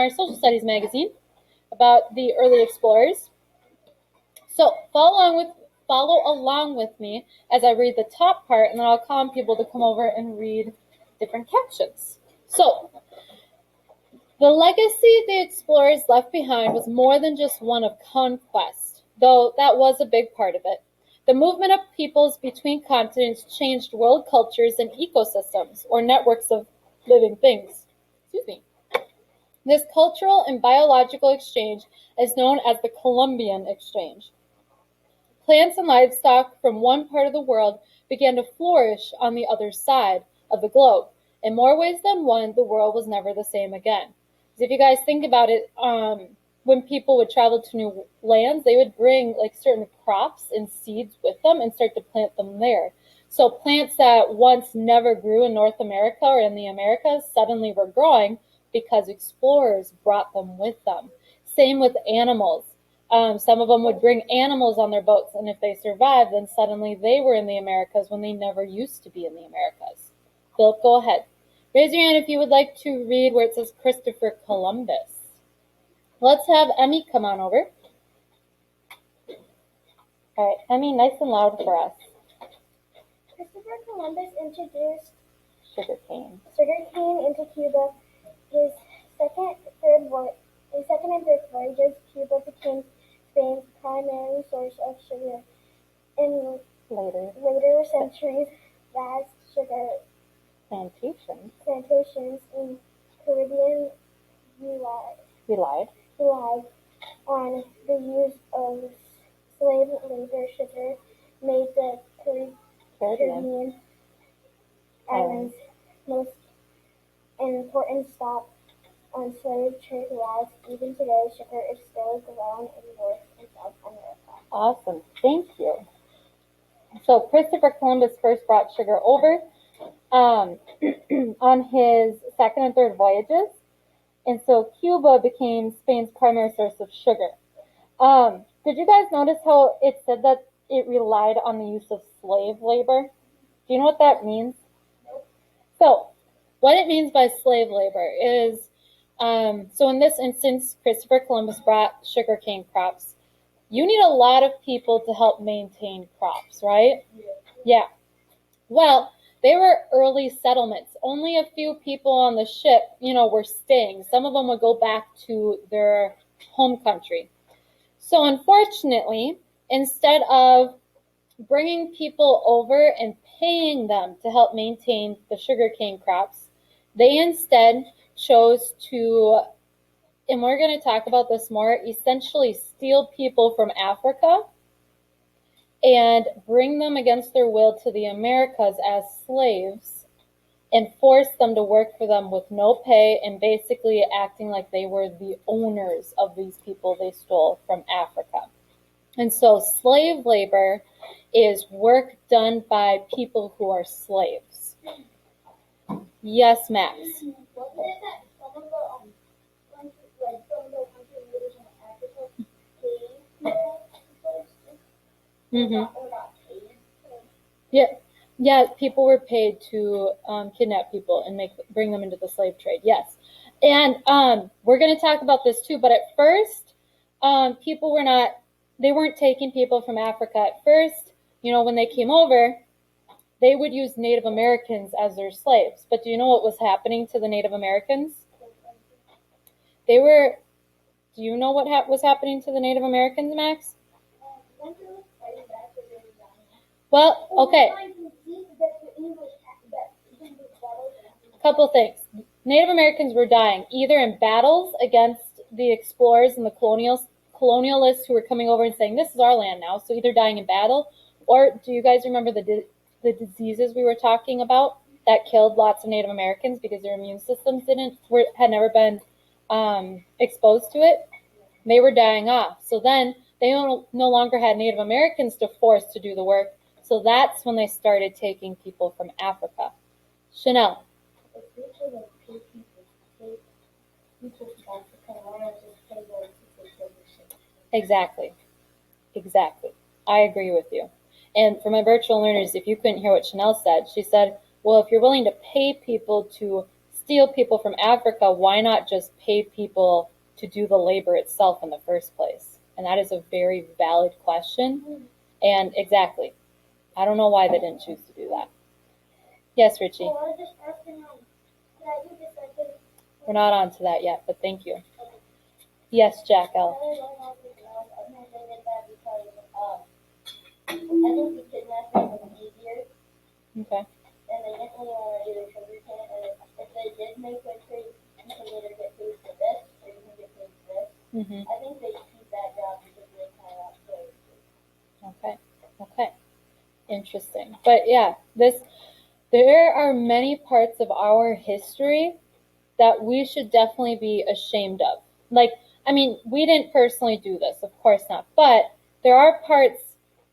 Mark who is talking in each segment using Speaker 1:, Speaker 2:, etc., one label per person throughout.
Speaker 1: our social studies magazine about the early explorers. So follow along with me as I read the top part, and then I'll call on people to come over and read different captions. So, the legacy the explorers left behind was more than just one of conquest, though that was a big part of it. The movement of peoples between continents changed world cultures and ecosystems, or networks of living things. Excuse me. This cultural and biological exchange is known as the Colombian Exchange. Plants and livestock from one part of the world began to flourish on the other side of the globe. In more ways than one, the world was never the same again. Because if you guys think about it, when people would travel to new lands, they would bring like certain crops and seeds with them and start to plant them there. So plants that once never grew in North America or in the Americas suddenly were growing because explorers brought them with them. Same with animals. Some of them would bring animals on their boats, and if they survived, then suddenly they were in the Americas when they never used to be in the Americas. Philip, go ahead. Raise your hand if you would like to read where it says Christopher Columbus. Let's have Emmy come on over. All right, Emmy, nice and loud for us.
Speaker 2: Christopher Columbus introduced
Speaker 1: sugarcane
Speaker 2: into Cuba. His second and third voyages, Cuba became Spain's primary source of sugar. In later centuries, vast sugar plantations in Caribbean relied on the use of slave labor. Sugar made the Caribbean islands most important stop on slave trade routes. Even today, sugar is still grown in North and South America.
Speaker 1: Awesome, thank you. So Christopher Columbus first brought sugar over on his second and third voyages, and so Cuba became Spain's primary source of sugar. Did you guys notice how it said that it relied on the use of slave labor? Do you know what that means? So, what it means by slave labor is, so in this instance, Christopher Columbus brought sugarcane crops. You need a lot of people to help maintain crops, right? Yeah. Well, they were early settlements. Only a few people on the ship, were staying. Some of them would go back to their home country. So unfortunately, instead of bringing people over and paying them to help maintain the sugarcane crops, they instead chose to, and we're going to talk about this more, essentially steal people from Africa and bring them against their will to the Americas as slaves and force them to work for them with no pay and basically acting like they were the owners of these people they stole from Africa. And so slave labor is work done by people who are slaves. Yes, Max? Yeah, people were paid to kidnap people and bring them into the slave trade. Yes, and we're going to talk about this too. But at first, people weren't taking people from Africa. At first, when they came over, they would use Native Americans as their slaves. But do you know what was happening to the Native Americans? Do you know what was happening to the Native Americans, Max? Well, okay. A couple things. Native Americans were dying either in battles against the explorers and the colonialists who were coming over and saying, this is our land now, so either dying in battle, or do you guys remember the diseases we were talking about that killed lots of Native Americans because their immune systems had never been exposed to it? They were dying off. So then they no longer had Native Americans to force to do the work. So that's when they started taking people from Africa. Chanel. Exactly. I agree with you. And for my virtual learners, if you couldn't hear what Chanel said, she said, well, if you're willing to pay people to steal people from Africa, why not just pay people to do the labor itself in the first place? And that is a very valid question. And exactly, I don't know why they didn't choose to do that. Yes, Richie?
Speaker 2: Oh, I was just asking, can I do this like this?
Speaker 1: We're not on to that yet, but thank you. Yes, Jack L.
Speaker 2: I think the kidnapping was easier.
Speaker 1: Okay.
Speaker 2: And they didn't really want to do the sugar cane. And if they did make a trade, you can either get paid for this or you can get paid for this.
Speaker 1: Mm-hmm.
Speaker 2: I think they keep that job because they kind of slaves.
Speaker 1: Okay. Okay. Interesting. But yeah, there are many parts of our history that we should definitely be ashamed of. Like, I mean, we didn't personally do this, of course not, but there are parts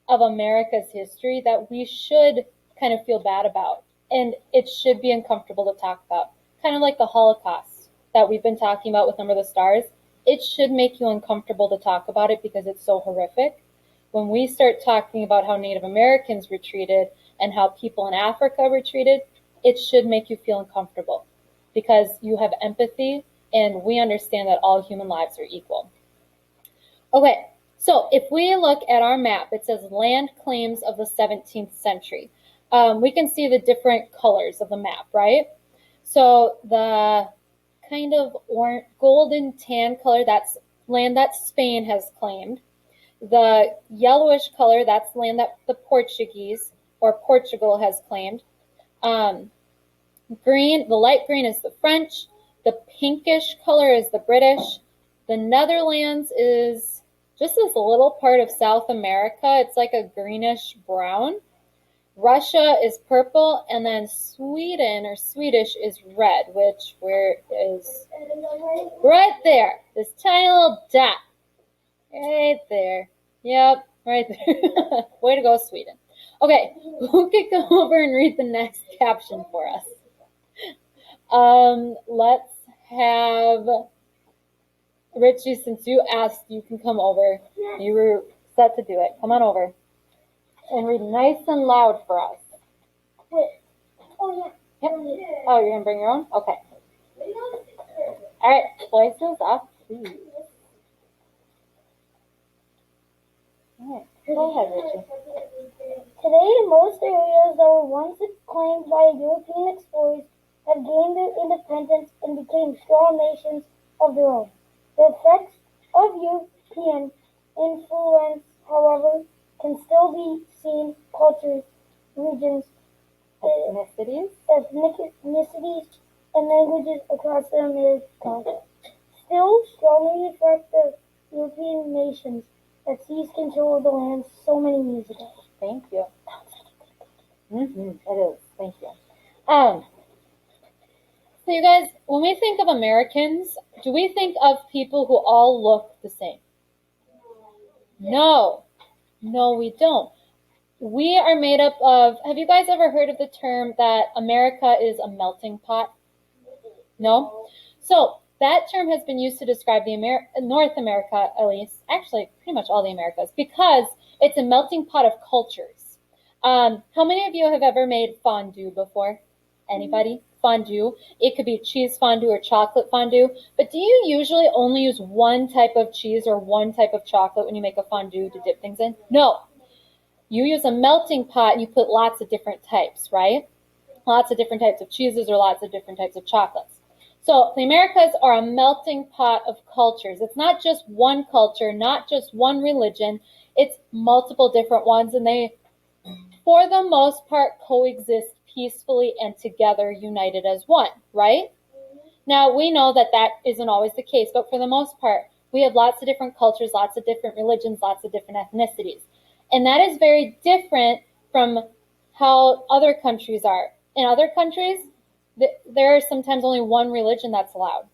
Speaker 1: of America's history that we should kind of feel bad about, and it should be uncomfortable to talk about. Kind of like the Holocaust that we've been talking about with Number of the Stars. It should make you uncomfortable to talk about it because it's so horrific. When we start talking about how Native Americans were treated and how people in Africa were treated, it should make you feel uncomfortable because you have empathy and we understand that all human lives are equal. Okay, so if we look at our map, it says land claims of the 17th century. We can see the different colors of the map, right? So the kind of golden tan color, that's land that Spain has claimed. The yellowish color, that's land that the Portuguese or Portugal has claimed. Green, the light green is the French. The pinkish color is the British. The Netherlands is just this little part of South America. It's like a greenish brown. Russia is purple, and then Sweden or Swedish is red, which where is right there. This tiny little dot. Right there. Yep, right there. Way to go, Sweden. Okay, who could come over and read the next caption for us? Let's have Richie, since you asked, you can come over. You were set to do it. Come on over. And read nice and loud for us.
Speaker 2: Oh,
Speaker 1: yeah. Yep. Oh, you're going to bring your own? Okay. All right, voices up, please. All right, go ahead, Richie.
Speaker 2: Today, most areas that were once claimed by European explorers have gained their independence and became strong nations of their own. The effects of European influence, however, can still be seen cultures, regions, ethnicities, and languages across the Americas. Still strongly affect the European nations that seized control of the land so many years ago.
Speaker 1: Thank you. It is. Thank you. So you guys, when we think of Americans, do we think of people who all look the same? No. No, we don't. We are made up of, have you guys ever heard of the term that America is a melting pot? No? So that term has been used to describe the North America, at least, actually pretty much all the Americas, because it's a melting pot of cultures. How many of you have ever made fondue before? Anybody? Fondue. It could be cheese fondue or chocolate fondue, but do you usually only use one type of cheese or one type of chocolate when you make a fondue to dip things in? No. You use a melting pot and you put lots of different types, right? Lots of different types of cheeses or lots of different types of chocolates. So the Americas are a melting pot of cultures. It's not just one culture, not just one religion. It's multiple different ones, and they, for the most part, coexist peacefully and together, united as one, right? Now, we know that that isn't always the case, but for the most part, we have lots of different cultures, lots of different religions, lots of different ethnicities. And that is very different from how other countries are. In other countries, there is sometimes only one religion that's allowed.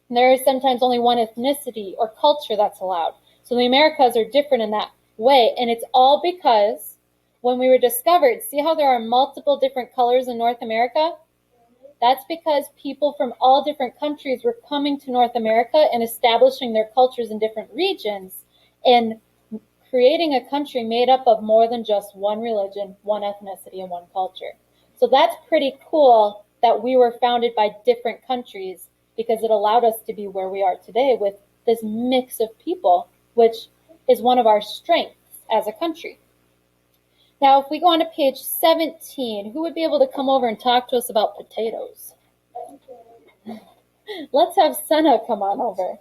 Speaker 1: And there is sometimes only one ethnicity or culture that's allowed. So the Americas are different in that way. And it's all because when we were discovered, see how there are multiple different colors in North America? That's because people from all different countries were coming to North America and establishing their cultures in different regions and creating a country made up of more than just one religion, one ethnicity, and one culture. So that's pretty cool that we were founded by different countries because it allowed us to be where we are today with this mix of people, which is one of our strengths as a country. Now, if we go on to page 17, who would be able to come over and talk to us about potatoes? Let's have Senna come on over.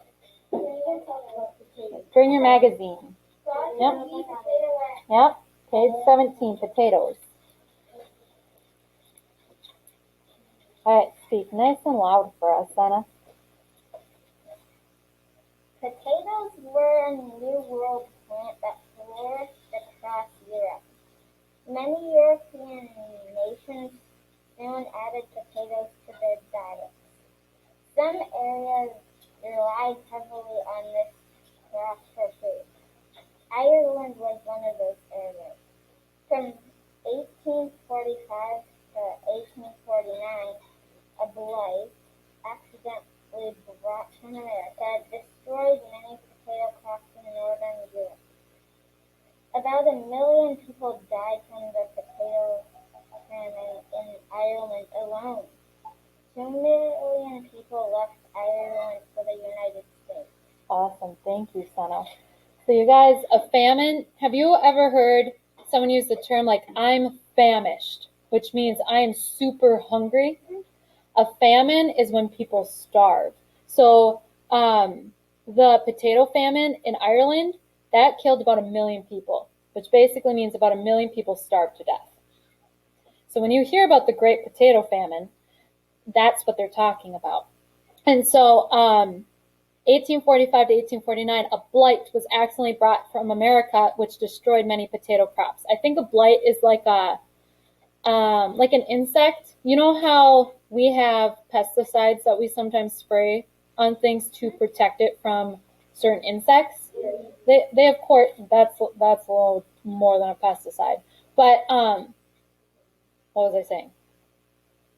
Speaker 1: Bring your magazine. Yep. Yep. Page 17, potatoes. All right, speak nice and loud for us, Senna.
Speaker 2: Potatoes were a New World plant that flourished across Europe. Many European nations soon added potatoes to their diets. Some areas relied heavily on this crop for food. Ireland was one of those areas. From 1845 to 1849, a blight accidentally brought to America destroyed many potato crops in northern Europe. About 1 million people died from the potato famine in Ireland alone. 2 million people left Ireland for the United States.
Speaker 1: Awesome. Thank you, Senna. So you guys, a famine, have you ever heard someone use the term like, I'm famished, which means I am super hungry? A famine is when people starve. So the potato famine in Ireland, that killed about 1 million people, which basically means about 1 million people starved to death. So when you hear about the Great Potato Famine, that's what they're talking about. And so 1845 to 1849, a blight was accidentally brought from America, which destroyed many potato crops. I think a blight is like an insect. You know how we have pesticides that we sometimes spray on things to protect it from certain insects? They of course, that's a little more than a pesticide. But what was I saying?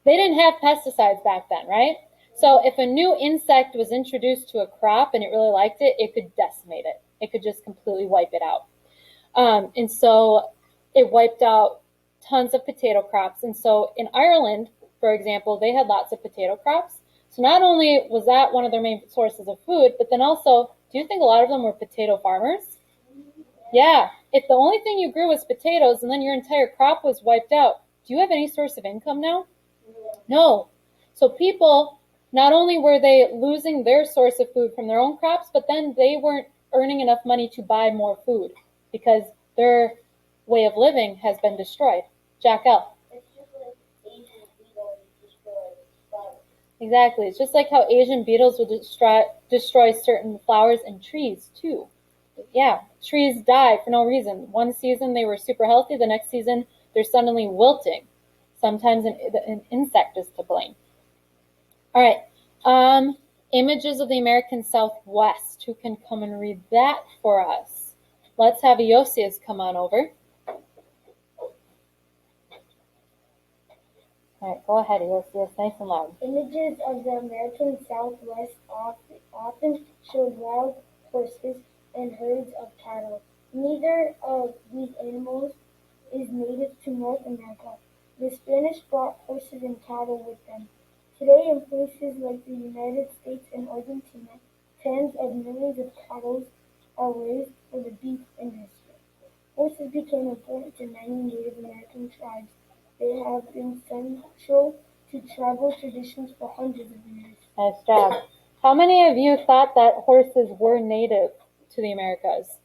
Speaker 1: They didn't have pesticides back then, right? So if a new insect was introduced to a crop and it really liked it, it could decimate it. It could just completely wipe it out. And so it wiped out tons of potato crops. And so in Ireland, for example, they had lots of potato crops. So not only was that one of their main sources of food, but then also, do you think a lot of them were potato farmers? Yeah. If the only thing you grew was potatoes and then your entire crop was wiped out, do you have any source of income now? No. So people, not only were they losing their source of food from their own crops, but then they weren't earning enough money to buy more food because their way of living has been destroyed. Jack L.
Speaker 2: It's just like Asian beetles destroy flowers.
Speaker 1: Exactly. It's just like how Asian beetles will destroy certain flowers and trees too. Yeah, trees die for no reason. One season they were super healthy, the next season they're suddenly wilting. Sometimes an insect is to blame. All right. Images of the American Southwest. Who can come and read that for us? Let's have Iosias come on over. All right, go ahead, Iosias, nice and loud.
Speaker 2: Images of the American Southwest often showed wild horses and herds of cattle. Neither of these animals is native to North America. The Spanish brought horses and cattle with them. Today, in places like the United States and Argentina, tens of millions of cattle are raised for the beef industry. Horses became important to many Native American tribes. They have been central to tribal traditions for hundreds of years.
Speaker 1: Nice job. How many of you thought that horses were native to the Americas?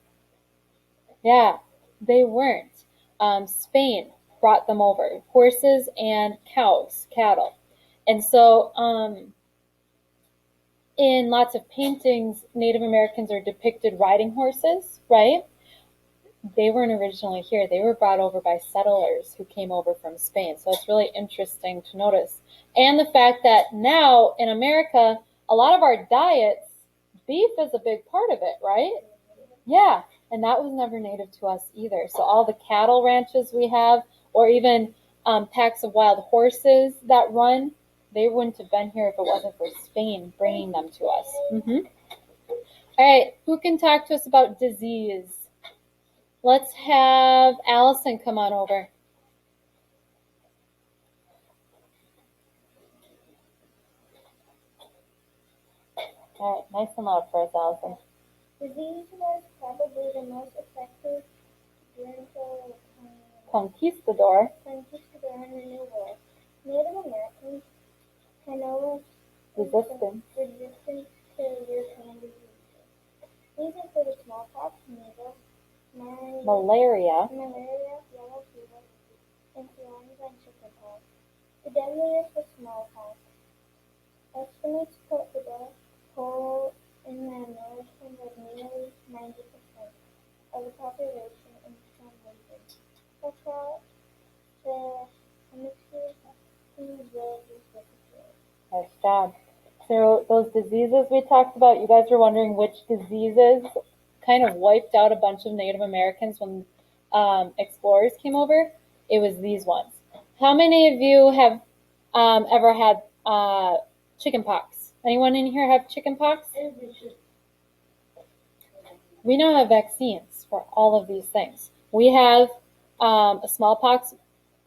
Speaker 1: Yeah, they weren't. Spain brought them over, horses and cows, cattle. And so in lots of paintings, Native Americans are depicted riding horses, right? They weren't originally here. They were brought over by settlers who came over from Spain. So it's really interesting to notice. And the fact that now in America, a lot of our diets, beef is a big part of it, right? Yeah, and that was never native to us either. So all the cattle ranches we have, or even packs of wild horses that run, they wouldn't have been here if it wasn't for Spain bringing them to us. All right, who can talk to us about disease? Let's have Allison come on over. All right, nice and loud for us, Allison.
Speaker 2: Disease was probably the most effective
Speaker 1: Conquistador.
Speaker 2: conquistador in the New World. Native Americans had no
Speaker 1: Resistance.
Speaker 2: resistance to European diseases. These included smallpox, measles,
Speaker 1: Malaria.
Speaker 2: yellow fever, influenza, and chickenpox. The deadliest was smallpox. Estimates put the death toll in the Americans at nearly 90% of the population in some regions. Across the hemisphere, these villages disappeared.
Speaker 1: Nice job. So those diseases we talked about, you guys were wondering which diseases kind of wiped out a bunch of Native Americans when explorers came over. It was these ones. How many of you have ever had chicken pox? Anyone in here have chicken pox? We now have vaccines for all of these things. We have a smallpox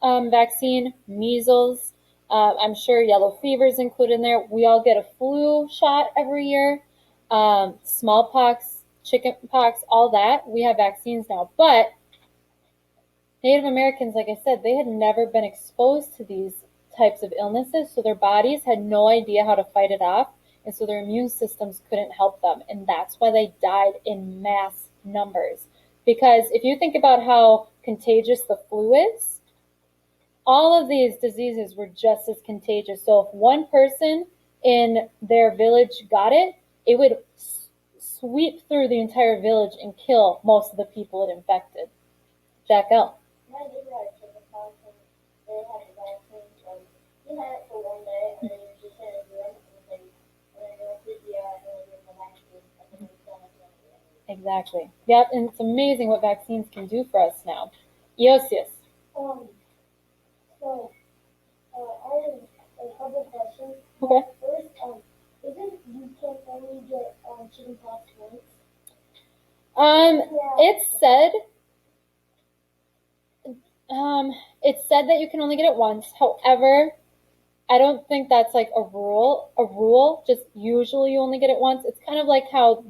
Speaker 1: vaccine, measles, I'm sure yellow fever is included in there. We all get a flu shot every year, smallpox, chickenpox, all that. We have vaccines now. But Native Americans, like I said, they had never been exposed to these types of illnesses, so their bodies had no idea how to fight it off, and so their immune systems couldn't help them, and that's why they died in mass numbers. Because if you think about how contagious the flu is, all of these diseases were just as contagious. So if one person in their village got it, it would sweep through the entire village and kill most of the people it infected. Jack L.
Speaker 2: My neighbor had chickenpox and they had the vaccine, so he had it for one day and then he just had it again and then they went to the vaccine and then he done it again.
Speaker 1: Exactly. Yep, and it's amazing what vaccines can do for us now. Eosius.
Speaker 2: So, I have a couple questions.
Speaker 1: Okay.
Speaker 2: First, isn't you can only get chickenpox once?
Speaker 1: It said that you can only get it once. However, I don't think that's like a rule. Just usually you only get it once. It's kind of like how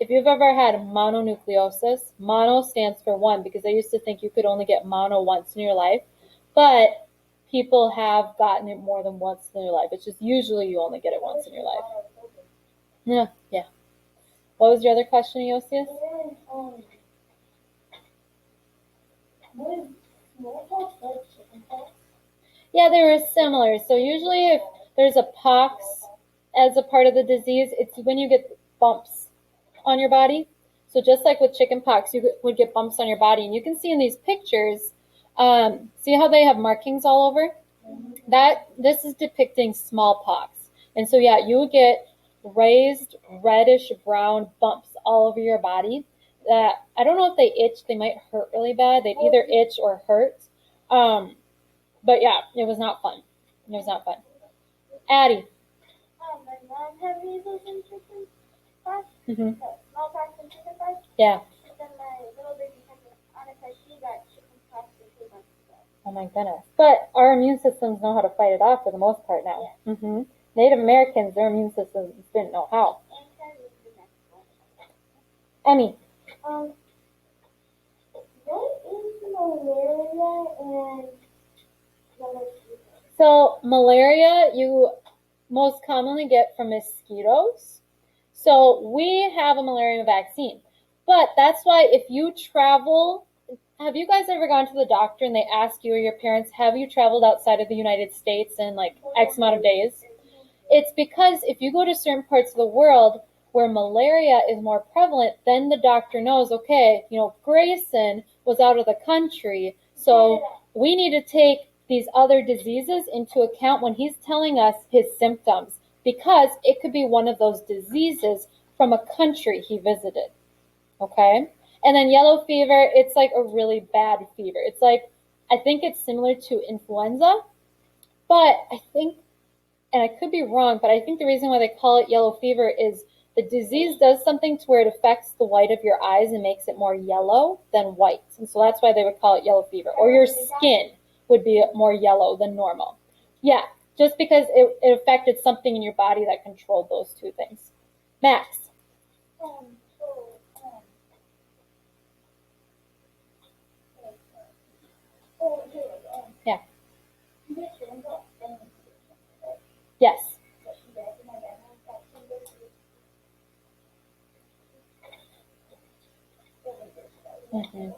Speaker 1: if you've ever had mononucleosis, mono stands for one because I used to think you could only get mono once in your life, but people have gotten it more than once in their life. It's just usually you only get it once in your life. Yeah. What was your other question, Eosius? Yeah, they were similar. So usually if there's a pox as a part of the disease, it's when you get bumps on your body. So just like with chicken pox, you would get bumps on your body. And you can see in these pictures, see how they have markings all over? This is depicting smallpox. And so yeah, you would get raised reddish brown bumps all over your body. That I don't know if they itch, they might hurt really bad. They'd either itch or hurt. But yeah, it was not fun. It was not fun. Addie.
Speaker 2: My mom had measles and chickenpox.
Speaker 1: Mm-hmm.
Speaker 2: Smallpox and chickenpox.
Speaker 1: Yeah.
Speaker 2: And then my little baby Annika, she got chickenpox 2 months ago.
Speaker 1: Oh my goodness. But our immune systems know how to fight it off for the most part now.
Speaker 2: Yeah.
Speaker 1: Mm-hmm. Native Americans, their immune systems didn't know how. Emmy.
Speaker 2: What is malaria and yellow fever?
Speaker 1: So malaria you most commonly get from mosquitoes. So we have a malaria vaccine. But that's why if you travel, have you guys ever gone to the doctor and they ask you or your parents, have you traveled outside of the United States in like X amount of days? It's because if you go to certain parts of the world where malaria is more prevalent, then the doctor knows, okay, Grayson was out of the country, so we need to take these other diseases into account when he's telling us his symptoms, because it could be one of those diseases from a country he visited, okay? And then yellow fever, it's like a really bad fever. It's like, I think it's similar to influenza, but I think, and I could be wrong, but I think the reason why they call it yellow fever is the disease does something to where it affects the white of your eyes and makes it more yellow than white. And so that's why they would call it yellow fever. Or your skin would be more yellow than normal. Yeah, just because it affected something in your body that controlled those two things. Max. Yeah. Yes. Mm-hmm.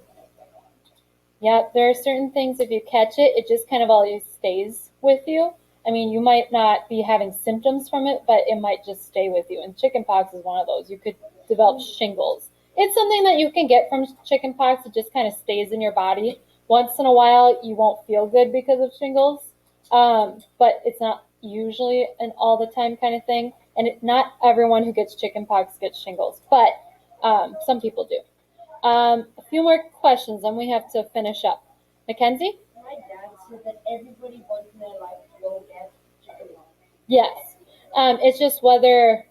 Speaker 1: Yeah, there are certain things, if you catch it, it just kind of always stays with you. I mean, you might not be having symptoms from it, but it might just stay with you. And chickenpox is one of those. You could develop shingles. It's something that you can get from chickenpox. It just kind of stays in your body. Once in a while, you won't feel good because of shingles, but it's not usually an all the time kind of thing. And not everyone who gets chickenpox gets shingles, but some people do. A few more questions, then we have to finish up. Mackenzie?
Speaker 2: My dad said that everybody once in their life will get chickenpox.
Speaker 1: Yes. It's just whether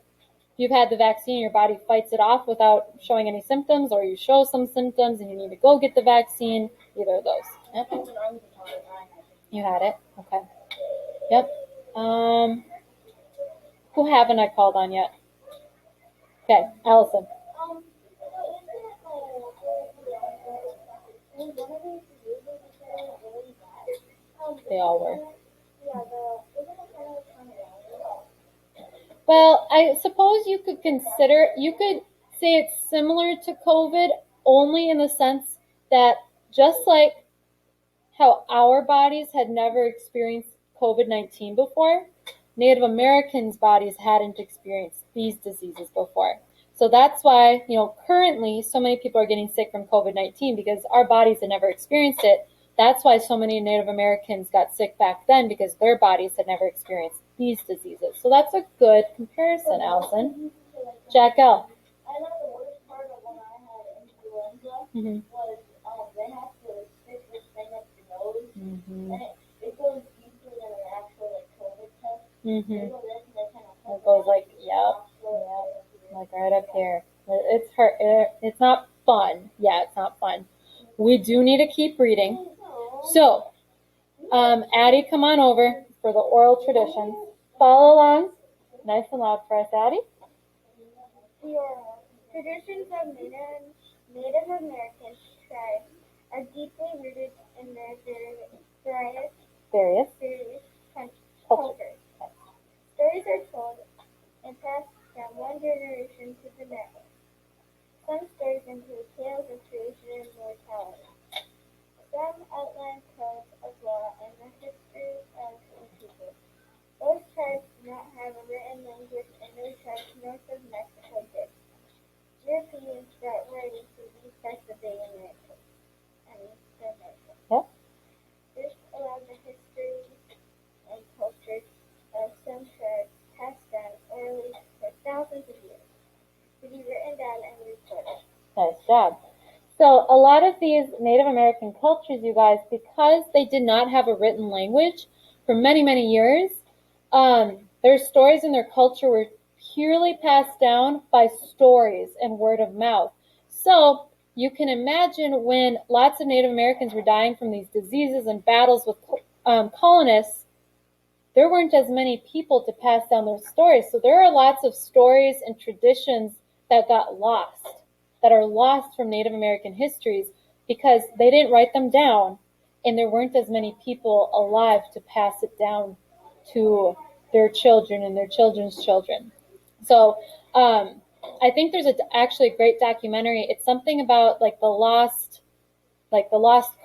Speaker 1: you've had the vaccine, your body fights it off without showing any symptoms, or you show some symptoms and you need to go get the vaccine. Either of those. Yep. You had it? Okay. Yep. Who haven't I called on yet? Okay, Allison. They all were. Well, I suppose you could say it's similar to COVID only in the sense that just like how our bodies had never experienced COVID-19 before, Native Americans' bodies hadn't experienced these diseases before. So that's why, currently so many people are getting sick from COVID-19 because our bodies had never experienced it. That's why so many Native Americans got sick back then, because their bodies had never experienced these diseases. So that's a good comparison, Allison. Jack L.
Speaker 2: I know the worst part of when I had influenza was they have to stick this thing up your nose, and it goes deeper than an actual COVID test. They go this and they kind of
Speaker 1: It goes like, yep, like right up here. It's hurt. It's not fun. Yeah, it's not fun. We do need to keep reading. So, Addie, come on over for the oral traditions. Follow along, nice and loud for us, Addie.
Speaker 2: The traditions of Native American tribes are deeply rooted in their various cultures. Stories are told and passed from one generation to the next. Some stories include tales of creation and mortality. Some outline codes of law and the history of the people. Most tribes do not have a written language, and no tribes north of Mexico did. Europeans brought writing to these parts of the Americas.
Speaker 1: Yep.
Speaker 2: This allowed the histories and cultures of some tribes passed down orally for thousands of years to be written down and recorded.
Speaker 1: Nice job. So a lot of these Native American cultures, you guys, because they did not have a written language for many, many years, their stories and their culture were purely passed down by stories and word of mouth. So you can imagine when lots of Native Americans were dying from these diseases and battles with colonists, there weren't as many people to pass down those stories. So there are lots of stories and traditions that got lost, that are lost from Native American histories because they didn't write them down and there weren't as many people alive to pass it down to their children and their children's children. So I think there's actually a great documentary. It's something about the lost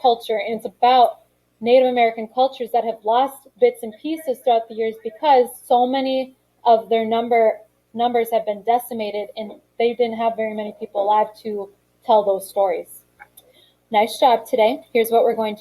Speaker 1: culture, and it's about Native American cultures that have lost bits and pieces throughout the years because so many of their numbers have been decimated and they didn't have very many people alive to tell those stories. Nice job today. Here's what we're going to do.